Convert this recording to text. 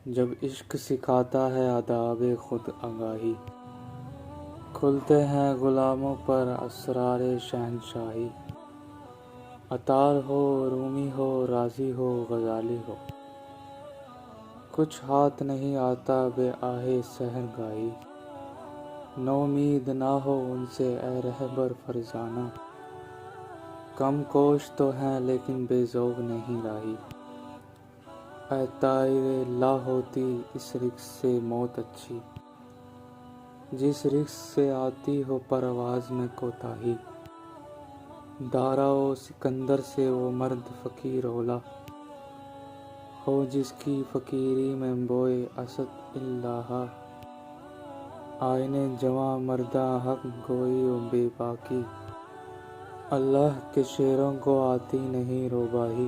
جب عشق سکھاتا ہے آداب خود آگاہی، کھلتے ہیں غلاموں پر اسرار شہنشاہی۔ عطار ہو رومی ہو رازی ہو غزالی ہو، کچھ ہاتھ نہیں آتا بے آہ سحرگاہی۔ نومید نہ ہو ان سے اے رہبر فرزانہ، کم کوش تو ہیں لیکن بے ذوق نہیں راہی۔ اے طائر لا ہوتی اس رقص سے موت اچھی، جس رقص سے آتی ہو پرواز میں کوتاہی۔ دارا و سکندر سے وہ مرد فقیر اولیٰ، ہو جس کی فقیری میں بوئے اسد اللہ۔ آئینِ جواں مرداں حق گوئی و بے باکی، اللہ کے شیروں کو آتی نہیں روباہی۔